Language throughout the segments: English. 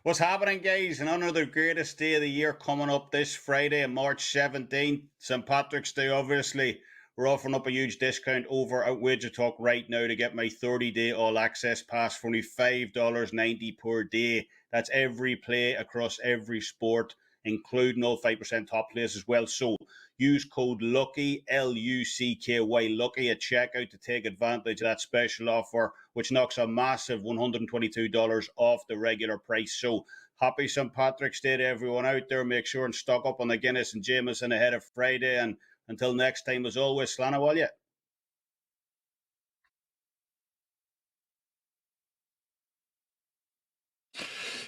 What's happening, guys? And another greatest day of the year coming up this Friday, March 17th, St. Patrick's Day, obviously. We're offering up a huge discount over at Wager Talk right now to get my 30-day all-access pass for only $5.90 per day. That's every play across every sport, including all 5% top plays as well. So use code LUCKY, L-U-C-K-Y, LUCKY at checkout to take advantage of that special offer, which knocks a massive $122 off the regular price. So happy St. Patrick's Day to everyone out there. Make sure and stock up on the Guinness and Jameson ahead of Friday. And until next time, as always, Slán Abhaile.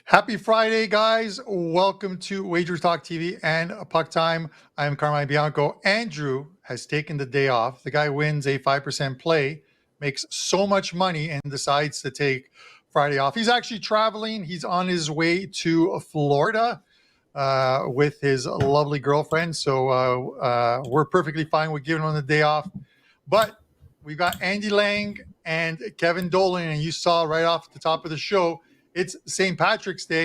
Happy Friday, guys. Welcome to Wagers Talk TV and Puck Time. I'm Carmine Bianco. Andrew has taken the day off. The guy wins a 5% play, makes so much money, and decides to take Friday off. He's actually traveling. He's on his way to Florida with his lovely girlfriend. So we're perfectly fine with giving him the day off. But we've got Andy Lang and Kevin Dolan, and you saw right off the top of the show, it's St. Patrick's Day,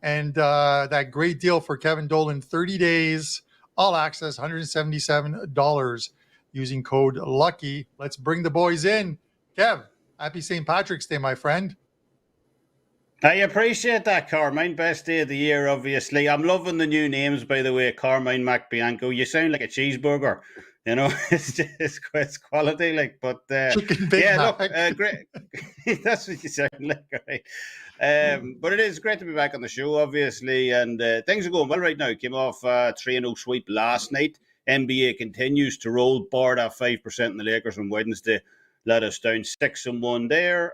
and that great deal for Kevin Dolan, 30 days, all access, $177 using code LUCKY. Let's bring the boys in. Kev, happy St. Patrick's Day, my friend. I appreciate that, Carmine. Best day of the year, obviously. I'm loving the new names, by the way. Carmine McBianco. You sound like a cheeseburger. You know, it's quality, like. But yeah, look, great. That's what you sound like, right? But it is great to be back on the show, obviously, and things are going well right now. Came off a 3-0 sweep last night. NBA continues to roll, bar that 5% in the Lakers on Wednesday. Let us down 6-1 there.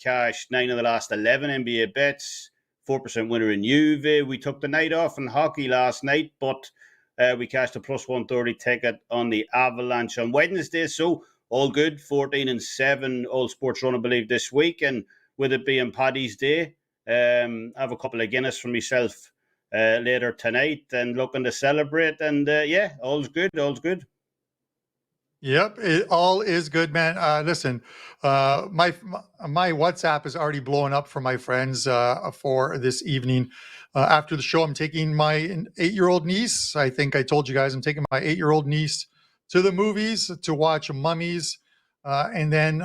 Cash 9 of the last 11 NBA bets. 4% winner in Juve. We took the night off in hockey last night, but we cashed a plus 130 ticket on the Avalanche on Wednesday. So all good. 14-7 all sports run, I believe, this week. And with it being Paddy's Day, I have a couple of Guinness for myself later tonight and looking to celebrate. And yeah, all's good. All's good. Yep, it all is good, man. Listen, my WhatsApp is already blowing up for my friends for this evening. After the show, I'm taking my 8-year-old niece. I think I told you guys I'm taking my 8-year-old niece to the movies to watch Mummies, and then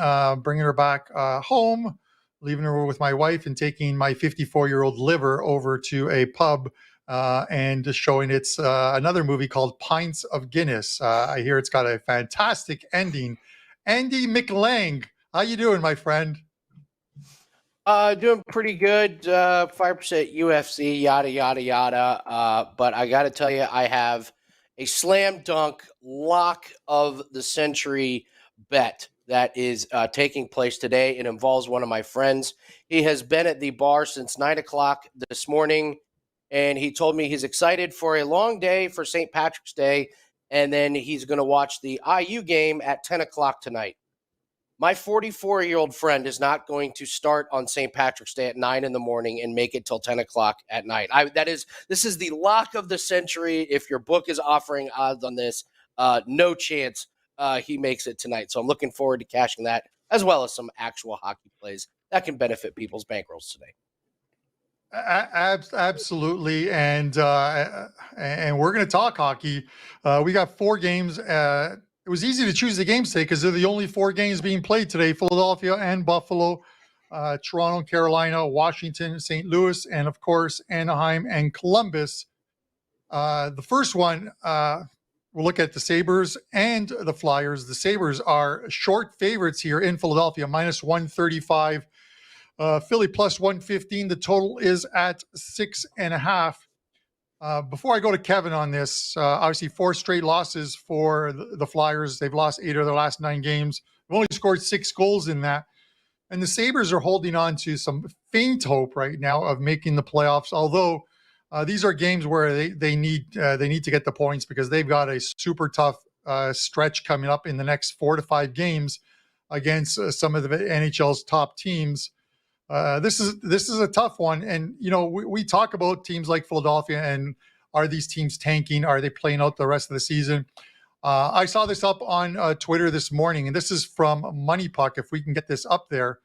bringing her back home, leaving her with my wife, and taking my 54-year-old liver over to a pub. And showing it's another movie called Pints of Guinness. I hear it's got a fantastic ending. Andy McLang, how you doing, my friend? Doing pretty good. 5% UFC, yada, yada, yada. But I got to tell you, I have a slam dunk lock of the century bet that is taking place today. It involves one of my friends. He has been at the bar since 9 o'clock this morning. And he told me he's excited for a long day for St. Patrick's Day, and then he's going to watch the IU game at 10 o'clock tonight. My 44-year-old friend is not going to start on St. Patrick's Day at 9 in the morning and make it till 10 o'clock at night. This is the lock of the century. If your book is offering odds on this, no chance he makes it tonight. So I'm looking forward to cashing that, as well as some actual hockey plays that can benefit people's bankrolls today. Absolutely, and we're going to talk hockey. We got 4 games. It was easy to choose the games today because they're the only 4 games being played today: Philadelphia and Buffalo, Toronto, Carolina, Washington, St. Louis, and of course Anaheim and Columbus. The first one, we'll look at the Sabres and the Flyers. The Sabres are short favorites here in Philadelphia, minus 135. Philly plus 115. The total is at 6.5. Before I go to Kevin on this, obviously 4 straight losses for the Flyers. They've lost 8 of their last 9 games. They've only scored 6 goals in that. And the Sabres are holding on to some faint hope right now of making the playoffs, although these are games where they need to get the points because they've got a super tough stretch coming up in the next 4 to 5 games against some of the NHL's top teams. This is a tough one, and we talk about teams like Philadelphia, and are these teams tanking? Are they playing out the rest of the season? I saw this up on Twitter this morning, and this is from Money Puck. If we can get this up there,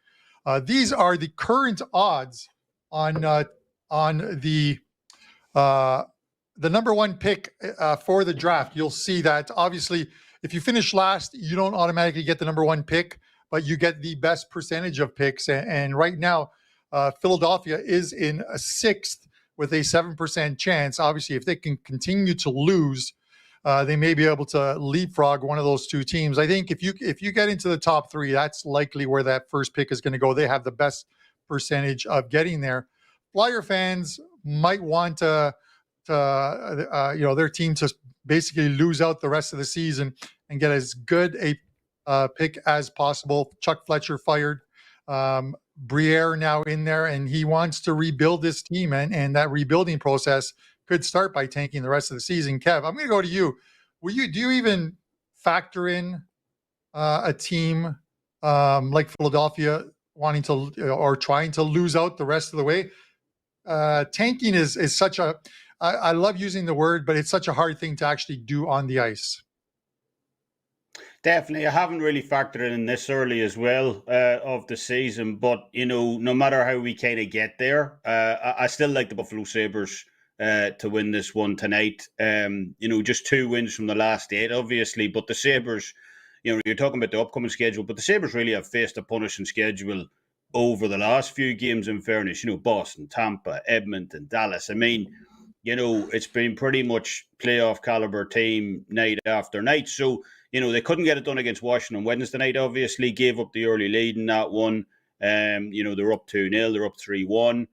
these are the current odds on on the number one pick for the draft, you'll see that obviously if you finish last, you don't automatically get the number one pick, but you get the best percentage of picks. And right now, Philadelphia is in a sixth with a 7% chance. Obviously, if they can continue to lose, they may be able to leapfrog one of those two teams. I think if you get into the top three, that's likely where that first pick is going to go. They have the best percentage of getting there. Flyer fans might want their team to basically lose out the rest of the season and get as good a pick as possible. Chuck Fletcher fired. Briere now in there, and he wants to rebuild this team, and that rebuilding process could start by tanking the rest of the season. Kev, I'm going to go to you. Do you even factor in a team like Philadelphia wanting to or trying to lose out the rest of the way? Tanking is such a I love using the word, but it's such a hard thing to actually do on the ice. Definitely. I haven't really factored it in this early as well of the season, but, no matter how we kind of get there, I still like the Buffalo Sabres to win this one tonight. Just 2 wins from the last 8, obviously, but the Sabres, you're talking about the upcoming schedule, but the Sabres really have faced a punishing schedule over the last few games, in fairness. Boston, Tampa, Edmonton, Dallas. I mean, it's been pretty much playoff caliber team night after night. So, they couldn't get it done against Washington Wednesday night, obviously, gave up the early lead in that one. They're up 2-0, they're up 3-1.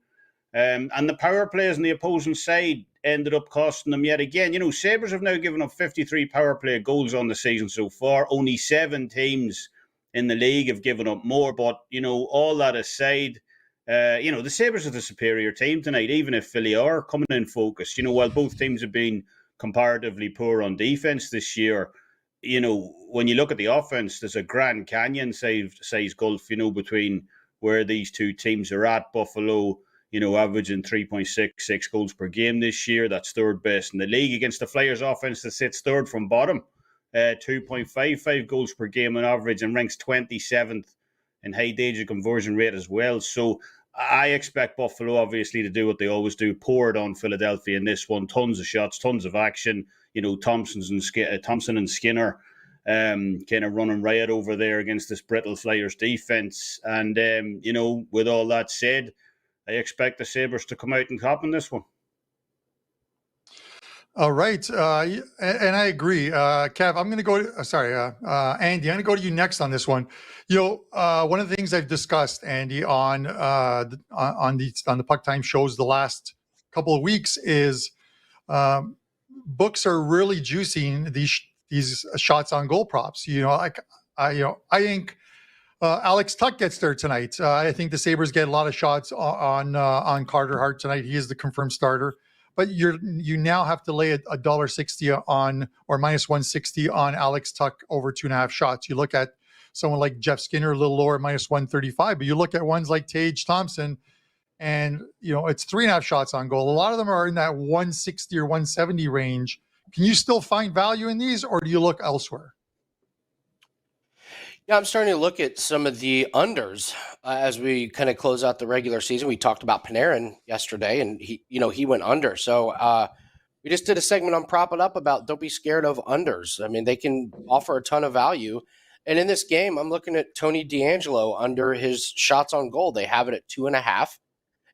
And the power plays on the opposing side ended up costing them yet again. Sabres have now given up 53 power play goals on the season so far. Only 7 teams in the league have given up more. But, all that aside, the Sabres are the superior team tonight, even if Philly are coming in focus. While both teams have been comparatively poor on defense this year, when you look at the offense, there's a Grand Canyon size gulf, between where these two teams are at. Buffalo, averaging 3.66 goals per game this year. That's third best in the league against the Flyers offense that sits third from bottom. 2.55 goals per game on average and ranks 27th in high danger conversion rate as well. So I expect Buffalo, obviously, to do what they always do, pour it on Philadelphia in this one. Tons of shots, tons of action. Thompson and Skinner kind of running riot over there against this brittle Flyers defense. And, with all that said, I expect the Sabres to come out and cop in this one. All right. And I agree. Kev, I'm going to go Andy, I'm going to go to you next on this one. One of the things I've discussed, Andy, on the Puck Time shows the last couple of weeks is books are really juicing these shots on goal props. I think Alex Tuch gets there tonight. I think the Sabres get a lot of shots on Carter Hart tonight. He is the confirmed starter. But you now have to lay $1.60 on or -160 on Alex Tuch over 2.5 shots. You look at someone like Jeff Skinner, a little lower, -135. But you look at ones like Tage Thompson, and it's 3.5 shots on goal. A lot of them are in that 160 or 170 range. Can you still find value in these, or do you look elsewhere? Yeah, I'm starting to look at some of the unders as we kind of close out the regular season. We talked about Panarin yesterday, and he went under. So we just did a segment on Prop It Up about don't be scared of unders. I mean, they can offer a ton of value. And in this game, I'm looking at Tony DeAngelo under his shots on goal. They have it at 2.5.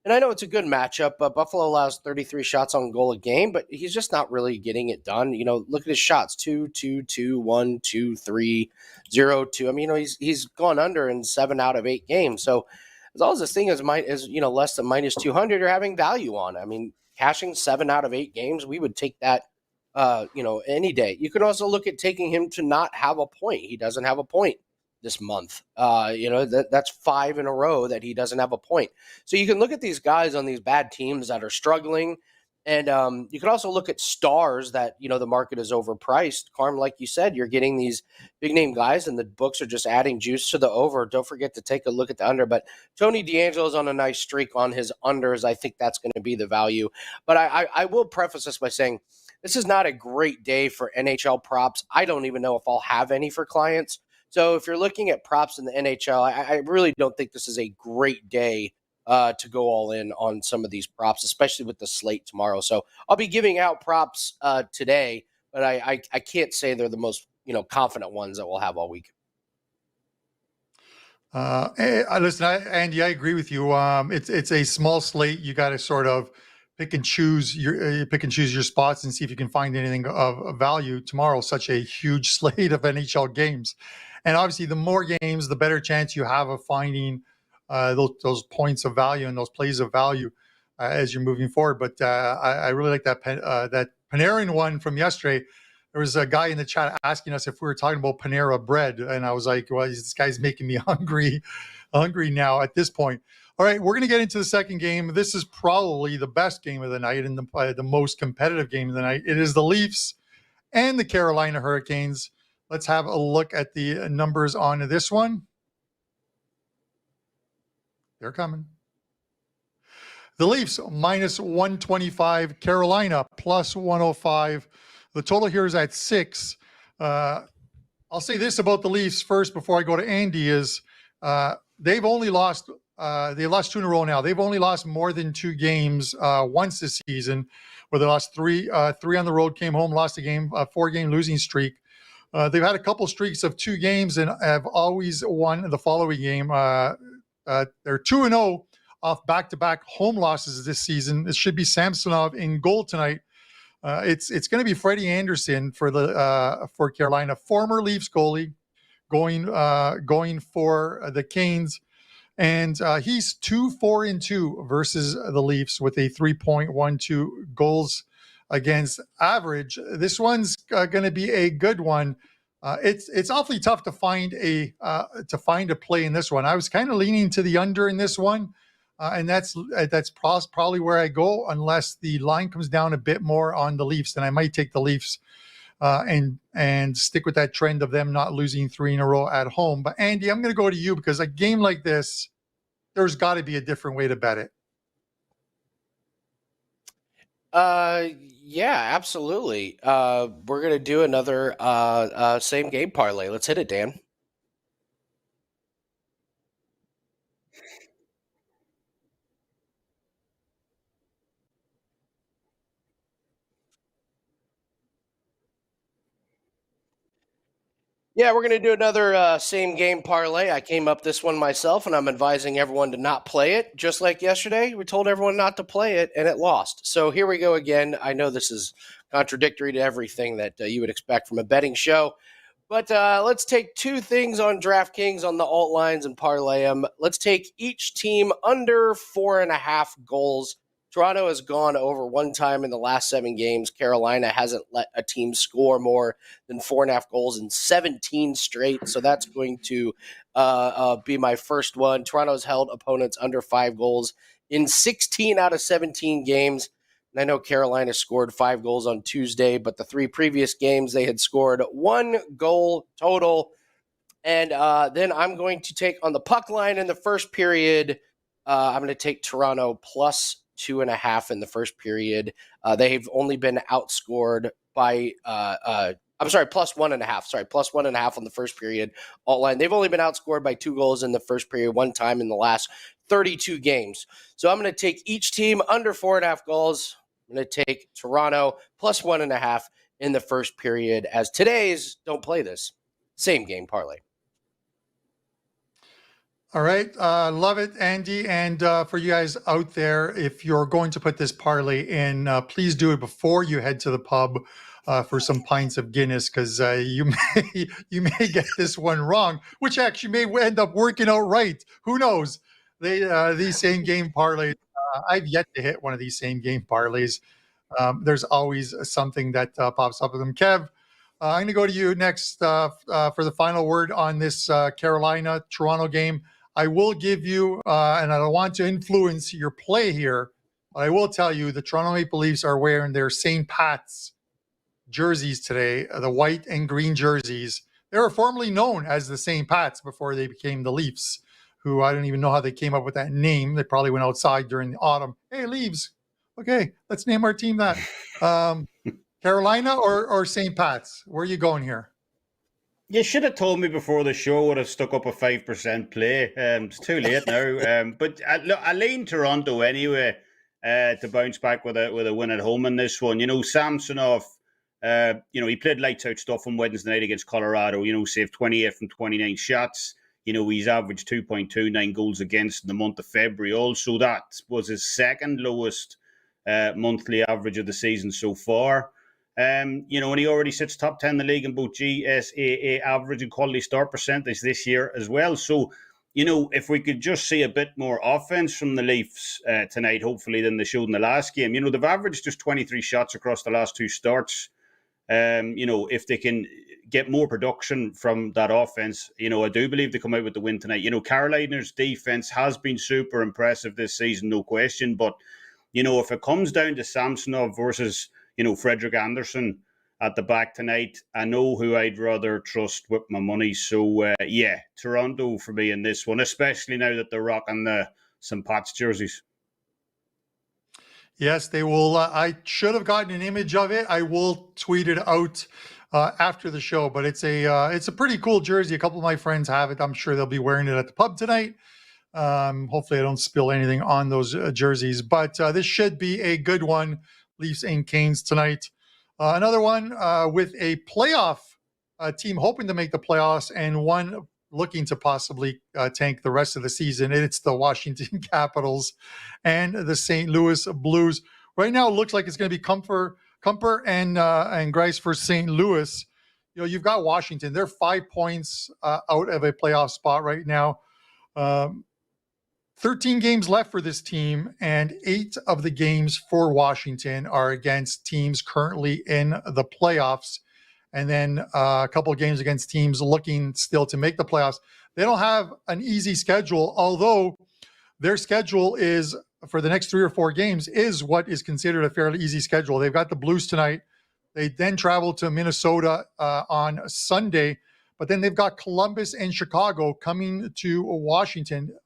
And I know it's a good matchup, but Buffalo allows 33 shots on goal a game, but he's just not really getting it done. Look at his shots: 2, 2, 2, 1, 2, 3, 0, 2. I mean, he's gone under in 7 out of 8 games. So as long as this thing is less than -200, you're having value on. I mean, cashing 7 out of 8 games, we would take that any day. You can also look at taking him to not have a point. He doesn't have a point this month. That's 5 in a row that he doesn't have a point. So you can look at these guys on these bad teams that are struggling. And you can also look at stars that, the market is overpriced. Carm, like you said, you're getting these big name guys and the books are just adding juice to the over. Don't forget to take a look at the under. But Tony DeAngelo is on a nice streak on his unders. I think that's going to be the value. But I will preface this by saying this is not a great day for NHL props. I don't even know if I'll have any for clients. So if you're looking at props in the NHL, I really don't think this is a great day to go all in on some of these props, especially with the slate tomorrow. So I'll be giving out props today, but I can't say they're the most confident ones that we'll have all week. Listen, Andy, I agree with you. It's a small slate. You got to sort of pick and choose your spots and see if you can find anything of value tomorrow. Such a huge slate of NHL games, and obviously, the more games, the better chance you have of finding those points of value and those plays of value as you're moving forward. But I really like that Panarin one from yesterday. There was a guy in the chat asking us if we were talking about Panera bread, and I was like, "Well, this guy's making me hungry now at this point." All right, we're going to get into the second game. This is probably the best game of the night and the most competitive game of the night. It is the Leafs and the Carolina Hurricanes. Let's have a look at the numbers on this one. They're coming. The Leafs minus 125, Carolina plus 105. The total here is at 6. I'll say this about the Leafs first before I go to Andy is they've only lost they lost 2 in a row now. They've only lost more than 2 games once this season, where they lost 3 on the road, came home, lost a game, a 4-game losing streak. They've had a couple streaks of 2 games and have always won the following game. They're 2-0 off back-to-back home losses this season. It should be Samsonov in goal tonight. It's going to be Freddie Anderson for Carolina, former Leafs goalie, going for the Canes, and he's 2-4-2 versus the Leafs with a 3.12 goals against average. This one's going to be a good one. It's awfully tough to find a play in this one. I was kind of leaning to the under in this one. And that's probably where I go, unless the line comes down a bit more on the Leafs. Then I might take the Leafs and stick with that trend of them not losing 3 in a row at home. But Andy, I'm going to go to you because a game like this, there's got to be a different way to bet it. Yeah, absolutely. We're going to do another same game parlay. Let's hit it, Dan. Yeah, we're going to do another same game parlay. I came up this one myself, and I'm advising everyone to not play it. Just like yesterday, we told everyone not to play it, and it lost. So here we go again. I know this is contradictory to everything that you would expect from a betting show, but let's take 2 things on DraftKings on the alt lines and parlay them. Let's take each team under 4.5 goals. Toronto has gone over 1 time in the last 7 games. Carolina hasn't let a team score more than 4.5 goals in 17 straight. So that's going to be my first one. Toronto's held opponents under 5 goals in 16 out of 17 games. And I know Carolina scored 5 goals on Tuesday, but the 3 previous games they had scored 1 goal total. And then I'm going to take on the puck line in the first period. I'm going to take Toronto plus 2.5 in the first period. They've only been outscored by plus 1.5. Sorry, plus 1.5 on the first period. Alt line. They've only been outscored by 2 goals in the first period 1 time in the last 32 games. So I'm going to take each team under 4.5 goals. I'm going to take Toronto plus 1.5 in the first period as today's don't play this same game parlay. All right. Love it, Andy. And for you guys out there, if you're going to put this parlay in, please do it before you head to the pub for some pints of Guinness, because you may get this one wrong, which actually may end up working out right. Who knows? These same game parlays, I've yet to hit one of these same game parlays. There's always something that pops up with them. Kev, I'm going to go to you next for the final word on this Carolina-Toronto game. I will give you, and I don't want to influence your play here, but I will tell you the Toronto Maple Leafs are wearing their St. Pat's jerseys today, the white and green jerseys. They were formerly known as the St. Pat's before they became the Leafs, who I don't even know how they came up with that name. They probably went outside during the autumn. Hey, Leaves. Okay, let's name our team that. Carolina or St. Pat's? Where are you going here? You should have told me before the show. Would have stuck up a 5% play. It's too late now. But I lean Toronto anyway to bounce back with a win at home in this one. Samsonov. He played lights out stuff on Wednesday night against Colorado. Saved 28 from 29 shots. He's averaged 2.29 goals against in the month of February. Also, that was his second lowest monthly average of the season so far. And he already sits top 10 in the league in both GSAA average and quality start percentage this year as well. So, if we could just see a bit more offense from the Leafs tonight, hopefully, than they showed in the last game. They've averaged just 23 shots across the last two starts. If they can get more production from that offense, I do believe they come out with the win tonight. Carolina's defense has been super impressive this season, no question. But, if it comes down to Samsonov versus Frederik Andersen at the back tonight, I know who I'd rather trust with my money. So, Toronto for me in this one, especially now that they're rocking the St. Pat's jerseys. Yes, they will. I should have gotten an image of it. I will tweet it out after the show, but it's a pretty cool jersey. A couple of my friends have it. I'm sure they'll be wearing it at the pub tonight. Hopefully I don't spill anything on those jerseys, but this should be a good one. Leafs and Canes tonight. Another one with a playoff team hoping to make the playoffs and one looking to possibly tank the rest of the season. It's the Washington Capitals and the St. Louis Blues. Right now, it looks like it's going to be Kumper and Grice for St. Louis. You've got Washington. They're 5 points out of a playoff spot right now. 13 games left for this team, and 8 of the games for Washington are against teams currently in the playoffs. And then a couple of games against teams looking still to make the playoffs. They don't have an easy schedule, although their schedule is, for the next 3 or 4 games, is what is considered a fairly easy schedule. They've got the Blues tonight. They then travel to Minnesota on Sunday, but then they've got Columbus and Chicago coming to Washington.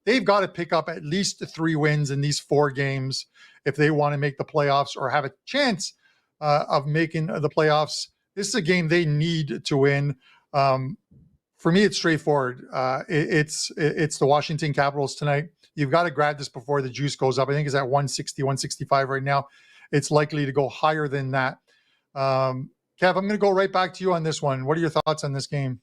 They've got to pick up at least 3 wins in these 4 games if they want to make the playoffs or have a chance of making the playoffs. This is a game they need to win. For me, it's straightforward. It's the Washington Capitals tonight. You've got to grab this before the juice goes up. I think it's at 160, 165 right now. It's likely to go higher than that. Kev, I'm going to go right back to you on this one. What are your thoughts on this game?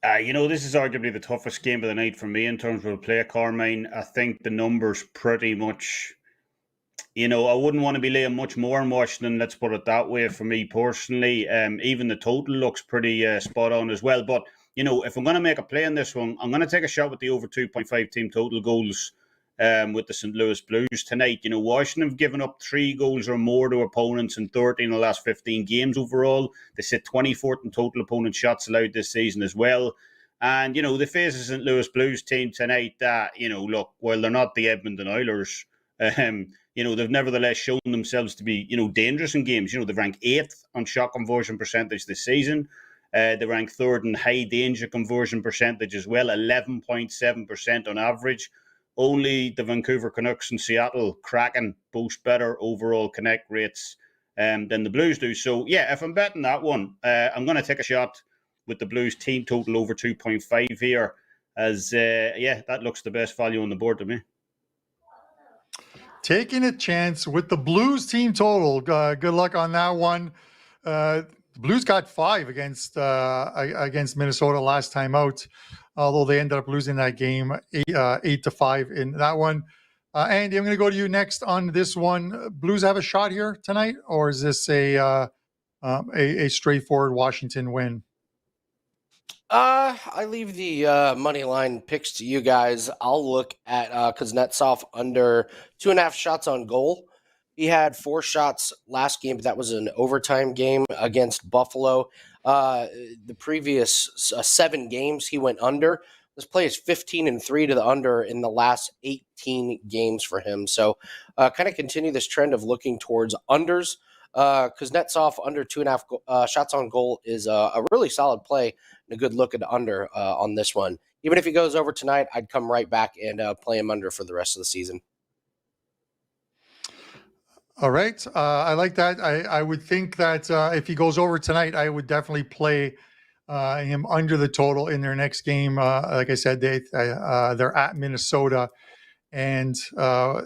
This is arguably the toughest game of the night for me in terms of play, Carmine. I think the numbers pretty much, I wouldn't want to be laying much more on Washington, let's put it that way, for me personally. Even the total looks pretty spot on as well. But, if I'm going to make a play in this one, I'm going to take a shot with the over 2.5 team total goals with the St. Louis Blues tonight. Washington have given up 3 goals or more to opponents in 13 of the last 15 games overall. They sit 24th in total opponent shots allowed this season as well. And, they face the St. Louis Blues team tonight that, look, while they're not the Edmonton Oilers, they've nevertheless shown themselves to be, dangerous in games. They've ranked 8th on shot conversion percentage this season. They rank 3rd in high danger conversion percentage as well, 11.7% on average. Only the Vancouver Canucks and Seattle Kraken boast better overall connect rates than the Blues do. So, if I'm betting that one, I'm going to take a shot with the Blues team total over 2.5 here, as, that looks the best value on the board to me. Taking a chance with the Blues team total. Good luck on that one. The Blues got 5 against Minnesota last time out, although they ended up losing that game 8-5 in that one. Andy, I'm going to go to you next on this one. Blues have a shot here tonight, or is this a straightforward Washington win? I leave the money line picks to you guys. I'll look at Kuznetsov under 2.5 shots on goal. He had 4 shots last game, but that was an overtime game against Buffalo. The previous 7 games, he went under. This play is 15-3 to the under in the last 18 games for him. So kind of continue this trend of looking towards unders. Kuznetsov under 2.5 shots on goal is a really solid play and a good look at under on this one. Even if he goes over tonight, I'd come right back and play him under for the rest of the season. All right. I like that. I would think that if he goes over tonight, I would definitely play him under the total in their next game. Like I said, they're at Minnesota, and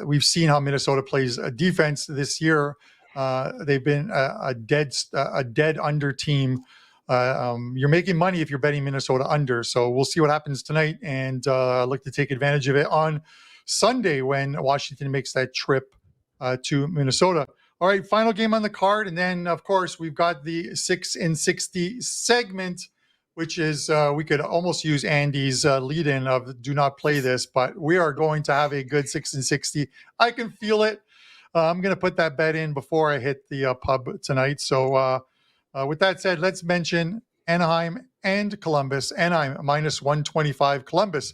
we've seen how Minnesota plays defense this year. They've been a dead under team. You're making money if you're betting Minnesota under. So we'll see what happens tonight, and look to take advantage of it on Sunday when Washington makes that trip to Minnesota. All right, final game on the card. And then, of course, we've got the 6 and 60 segment, which is we could almost use Andy's lead-in of do not play this, but we are going to have a good 6 and 60. I can feel it. I'm going to put that bet in before I hit the pub tonight. So with that said, let's mention Anaheim and Columbus. Anaheim minus 125, Columbus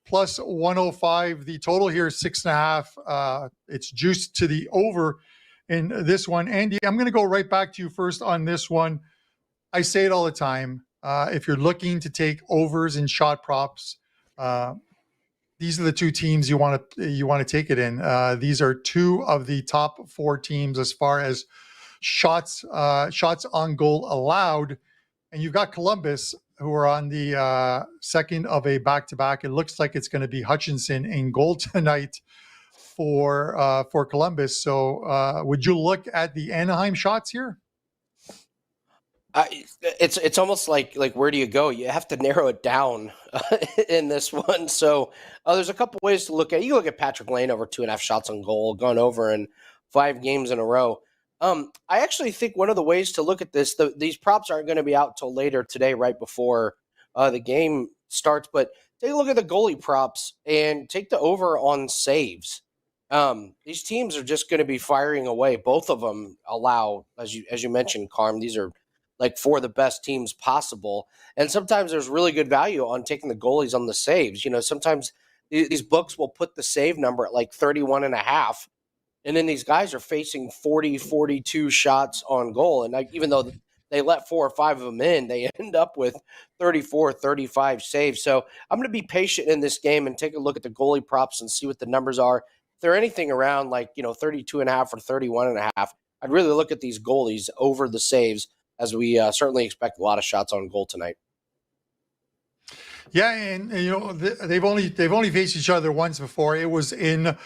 plus 105. The total here is 6.5. It's juiced to the over in this one. Andy, I'm going to go right back to you first on this one. I say it all the time. If you're looking to take overs and shot props, these are the two teams you want to take it in. These are two of the top four teams as far as shots on goal allowed, and you've got Columbus, who are on the second of a back-to-back. It looks like it's going to be Hutchinson in goal tonight for Columbus. So would you look at the Anaheim shots here? It's almost like where do you go? You have to narrow it down in this one. So there's a couple ways to look at it. You look at Patrick Lane over 2.5 shots on goal, gone over in 5 games in a row. I actually think one of the ways to look at this, these props aren't going to be out till later today, right before the game starts. But take a look at the goalie props and take the over on saves. These teams are just going to be firing away. Both of them allow, as you mentioned, Carm. These are like 4 of the best teams possible. And sometimes there's really good value on taking the goalies on the saves. You know, sometimes these books will put the save number at like 31.5. And then these guys are facing 40, 42 shots on goal. And even though they let 4 or 5 of them in, they end up with 34, 35 saves. So I'm going to be patient in this game and take a look at the goalie props and see what the numbers are. If they're anything around like, 32.5 or 31.5, I'd really look at these goalies over the saves, as we certainly expect a lot of shots on goal tonight. Yeah, and they've only faced each other once before. It was in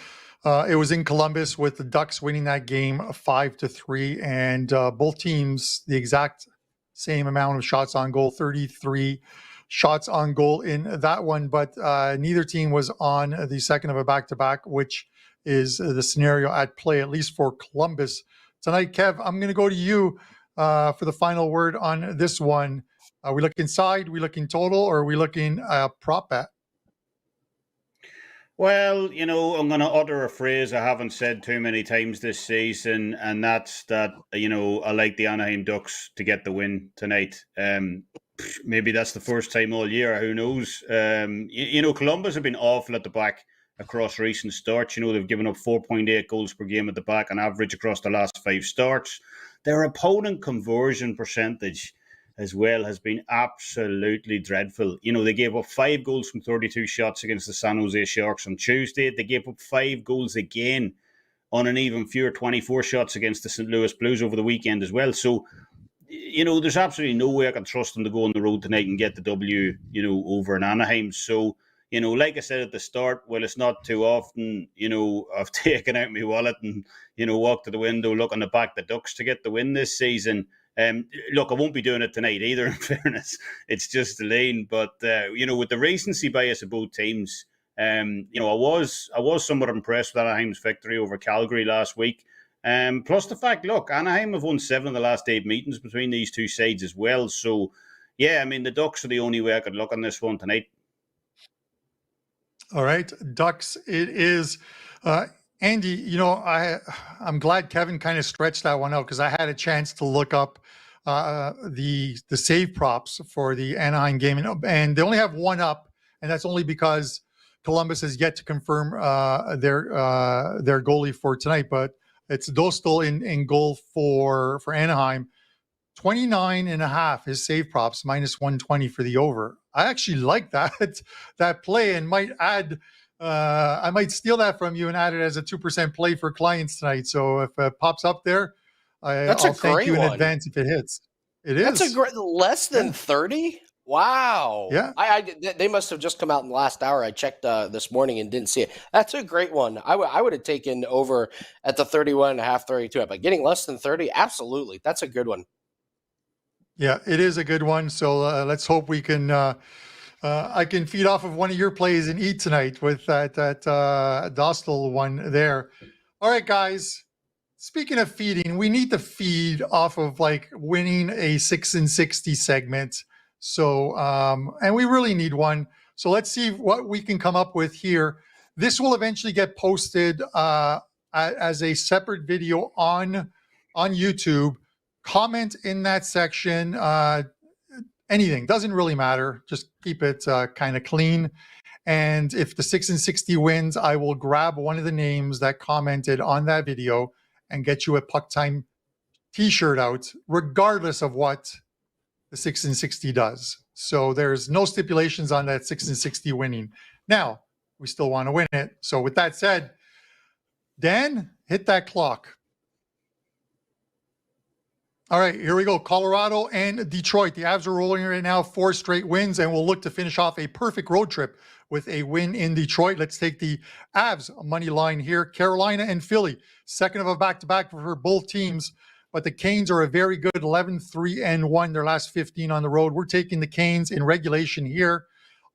Columbus with the Ducks winning that game 5-3, and both teams the exact same amount of shots on goal, 33 shots on goal in that one. But neither team was on the second of a back-to-back, which is the scenario at play, at least for Columbus tonight. Kev, I'm going to go to you for the final word on this one. Are we looking side? Are we looking total? Or are we looking prop bet? Well, I'm going to utter a phrase I haven't said too many times this season, and that's that, I like the Anaheim Ducks to get the win tonight. Maybe that's the first time all year. Who knows? Columbus have been awful at the back across recent starts. They've given up 4.8 goals per game at the back on average across the last 5 starts. Their opponent conversion percentage as well has been absolutely dreadful. They gave up 5 goals from 32 shots against the San Jose Sharks on Tuesday. They gave up 5 goals again on an even fewer 24 shots against the St. Louis Blues over the weekend as well. So, there's absolutely no way I can trust them to go on the road tonight and get the W, over in Anaheim. So, like I said at the start, well, it's not too often, I've taken out my wallet and, walked to the window looking to back the Ducks to get the win this season. Look, I won't be doing it tonight either, in fairness. It's just the lane. But, with the recency bias of both teams, I was somewhat impressed with Anaheim's victory over Calgary last week. Plus the fact, look, Anaheim have won 7 of the last 8 meetings between these two sides as well. So, yeah, the Ducks are the only way I could look on this one tonight. All right, Ducks it is. Andy, I'm glad Kevin kind of stretched that one out because I had a chance to look up the save props for the Anaheim game, and they only have one up, and that's only because Columbus has yet to confirm their goalie for tonight. But it's Dostal in goal for Anaheim. 29.5 his save props, minus 120 for the over. I actually like that play and might add. I might steal that from you and add it as a 2% play for clients tonight. So if it pops up there, I'll thank you in advance if it hits. It is. That's a great less than 30. Wow. Yeah. They must have just come out in the last hour. I checked this morning and didn't see it. That's a great one. I would have taken over at the 31 and a half, 32. But getting less than 30, absolutely. That's a good one. Yeah, it is a good one. So let's hope we can. I can feed off of one of your plays and eat tonight with that Dostal one there. All right, guys. Speaking of feeding, we need to feed off of like winning a 6 and 60 segment. So, and we really need one. So let's see what we can come up with here. This will eventually get posted as a separate video on YouTube. Comment in that section. Anything doesn't really matter. Just keep it kind of clean. And if the 6 and 60 wins, I will grab one of the names that commented on that video and get you a Puck Time t-shirt out, regardless of what the 6 and 60 does. So there's no stipulations on that 6 and 60 winning. Now, we still want to win it. So with that said, Dan, hit that clock. All right, here we go. Colorado and Detroit. The Avs are rolling right now, 4 straight wins, and we'll look to finish off a perfect road trip with a win in Detroit. Let's take the Avs money line here. Carolina and Philly, second of a back-to-back for both teams, but the Canes are a very good 11-3-1, their last 15 on the road. We're taking the Canes in regulation here.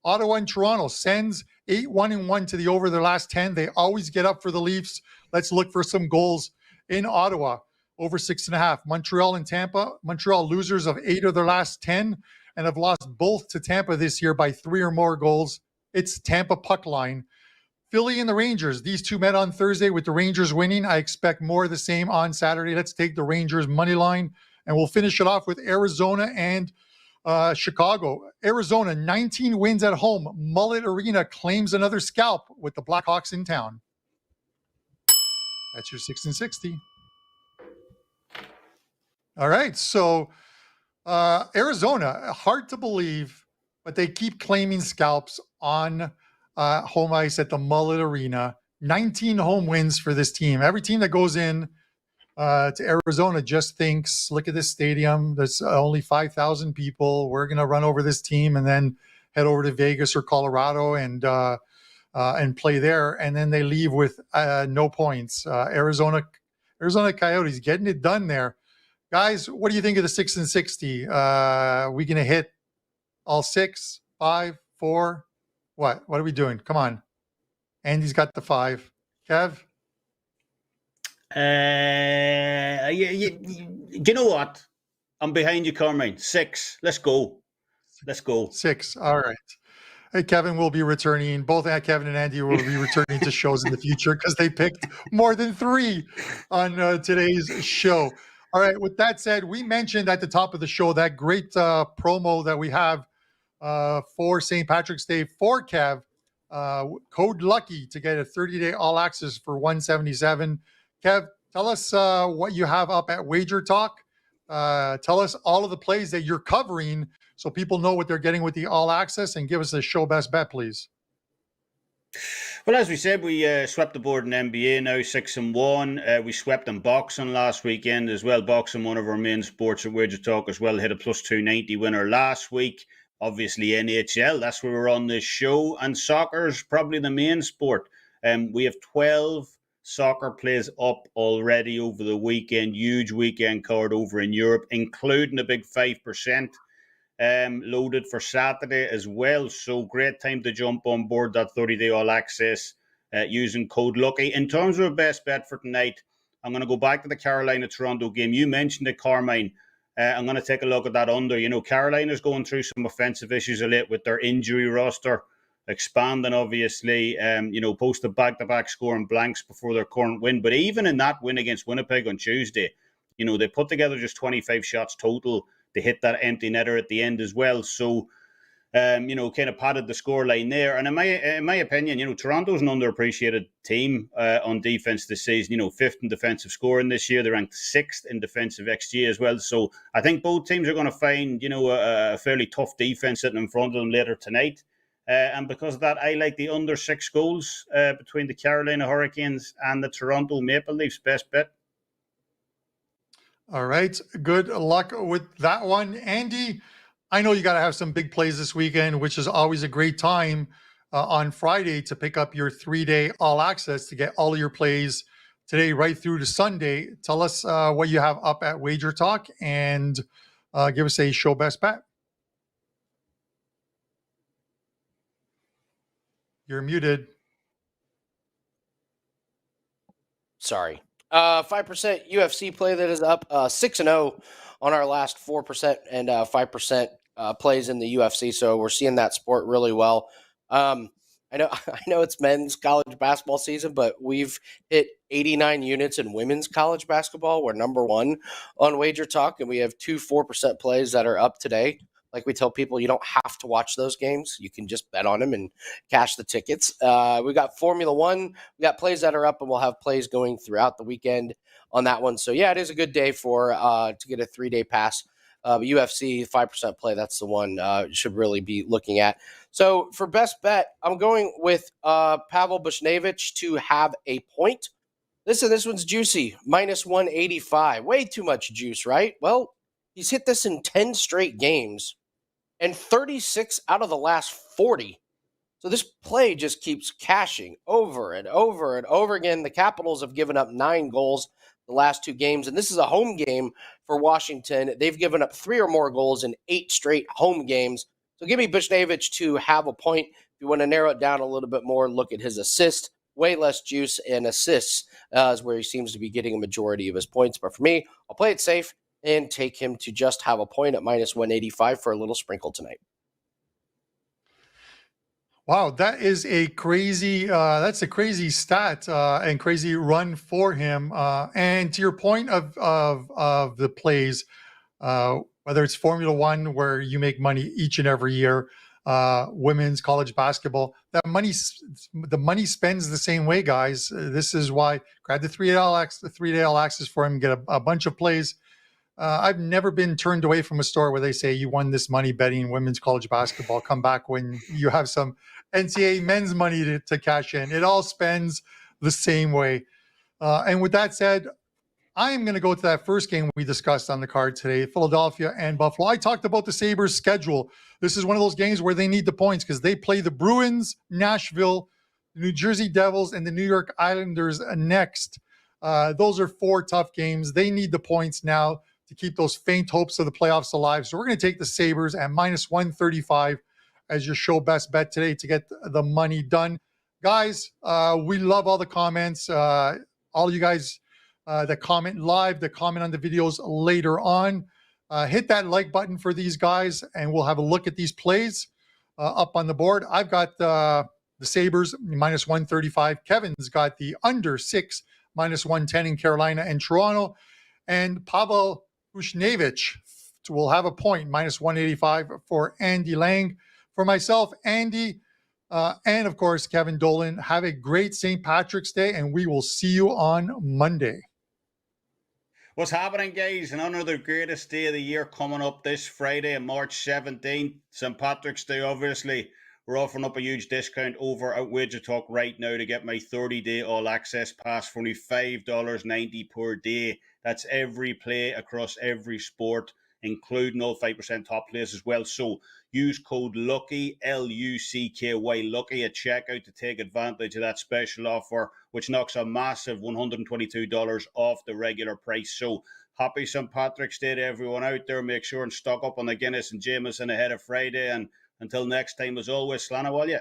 Ottawa and Toronto, Sens 8-1-1 to the over their last 10. They always get up for the Leafs. Let's look for some goals in Ottawa. Over 6.5. Montreal and Tampa. Montreal losers of 8 of their last 10 and have lost both to Tampa this year by 3 or more goals. It's Tampa puck line. Philly and the Rangers. These two met on Thursday with the Rangers winning. I expect more of the same on Saturday. Let's take the Rangers money line, and we'll finish it off with Arizona and Chicago. Arizona, 19 wins at home. Mullet Arena claims another scalp with the Blackhawks in town. That's your 6 and 60. All right, so Arizona, hard to believe, but they keep claiming scalps on home ice at the Mullet Arena. 19 home wins for this team. Every team that goes in to Arizona just thinks, look at this stadium. There's only 5,000 people. We're going to run over this team and then head over to Vegas or Colorado and play there. And then they leave with no points. Arizona Coyotes getting it done there. Guys, what do you think of the 6 and 60? We going to hit all 6, 5, 4? What are we doing? Come on. Andy's got the 5. Kev? You know what? I'm behind you, Carmine. 6. Let's go. 6. All right. Hey, Kevin will be returning. Both Kevin and Andy will be returning to shows in the future because they picked more than 3 on today's show. All right. With that said, we mentioned at the top of the show that great promo that we have for St. Patrick's Day for Kev. Code LUCKY to get a 30-day all access for $177. Kev, tell us what you have up at Wager Talk. Tell us all of the plays that you're covering so people know what they're getting with the all access, and give us a show best bet, please. Well, as we said, we swept the board in NBA now, 6-1. We swept in boxing last weekend as well. Boxing, one of our main sports at Wager Talk as well, hit a plus 290 winner last week. Obviously, NHL, that's where we're on this show. And soccer is probably the main sport. We have 12 soccer plays up already over the weekend. Huge weekend card over in Europe, including a big 5%. Loaded for Saturday as well. So great time to jump on board that 30-day all access using code LUCKY. In terms of a best bet for tonight, I'm going to go back to the Carolina-Toronto game. You mentioned it, Carmine. I'm going to take a look at that under. You know, Carolina's going through some offensive issues a little with their injury roster, expanding obviously, posted back-to-back scoring blanks before their current win. But even in that win against Winnipeg on Tuesday, they put together just 25 shots total. They hit that empty netter at the end as well. So, kind of padded the scoreline there. And in my opinion, Toronto's an underappreciated team on defense this season. 5th in defensive scoring this year. They're ranked 6th in defensive XG as well. So I think both teams are going to find, a fairly tough defense sitting in front of them later tonight. And because of that, I like the under 6 goals between the Carolina Hurricanes and the Toronto Maple Leafs. Best bet. All right. Good luck with that one. Andy, I know you got to have some big plays this weekend, which is always a great time on Friday to pick up your 3-day all access to get all of your plays today right through to Sunday. Tell us what you have up at Wager Talk and give us a show best bet. You're muted. Sorry. 5% UFC play that is up 6-0 on our last 4% and 5% plays in the UFC. So we're seeing that sport really well. I know it's men's college basketball season, but we've hit 89 units in women's college basketball. We're number one on Wager Talk, and we have 2 4% plays that are up today. Like we tell people, you don't have to watch those games. You can just bet on them and cash the tickets. We got Formula One. We got plays that are up, and we'll have plays going throughout the weekend on that one. So, yeah, it is a good day for to get a 3-day pass. UFC 5% play, that's the one you should really be looking at. So, for best bet, I'm going with Pavel Buchnevich to have a point. Listen, this one's juicy, minus 185. Way too much juice, right? Well, he's hit this in 10 straight games and 36 out of the last 40. So this play just keeps cashing over and over and over again. The Capitals have given up 9 goals the last 2 games, and this is a home game for Washington. They've given up 3 or more goals in 8 straight home games. So give me Buchnevich to have a point. If you want to narrow it down a little bit more, look at his assists. Way less juice, and assists is where he seems to be getting a majority of his points. But for me, I'll play it safe and take him to just have a point at minus 185 for a little sprinkle tonight. Wow, that is a crazy. That's a crazy stat and crazy run for him. And to your point of the plays, whether it's Formula One where you make money each and every year, women's college basketball, the money spends the same way, guys. This is why grab the 3-day all access for him, get a bunch of plays. I've never been turned away from a store where they say you won this money betting women's college basketball. Come back when you have some NCAA men's money to cash in. It all spends the same way. And with that said, I am going to go to that first game we discussed on the card today, Philadelphia and Buffalo. I talked about the Sabres' schedule. This is one of those games where they need the points because they play the Bruins, Nashville, the New Jersey Devils, and the New York Islanders next. Those are 4 tough games. They need the points now to keep those faint hopes of the playoffs alive. So we're going to take the Sabres at minus 135 as your show best bet today to get the money done. Guys, we love all the comments. All you guys that comment live, that comment on the videos later on. Hit that like button for these guys, and we'll have a look at these plays up on the board. I've got the Sabres minus 135. Kevin's got the under 6 minus 110 in Carolina and Toronto. And Pavel Buchnevich will have a point, minus 185 for Andy Lang. For myself, Andy, and of course, Kevin Dolan, have a great St. Patrick's Day, and we will see you on Monday. What's happening, guys? And another greatest day of the year coming up this Friday, March 17th, St. Patrick's Day, obviously. We're offering up a huge discount over at Wager Talk right now to get my 30-day all-access pass for only $5.90 per day. That's every play across every sport, including all 5% top plays as well. So use code LUCKY, LUCKY, LUCKY at checkout to take advantage of that special offer, which knocks a massive $122 off the regular price. So happy St. Patrick's Day to everyone out there. Make sure and stock up on the Guinness and Jameson ahead of Friday. And until next time, as always, Slán a bhaile.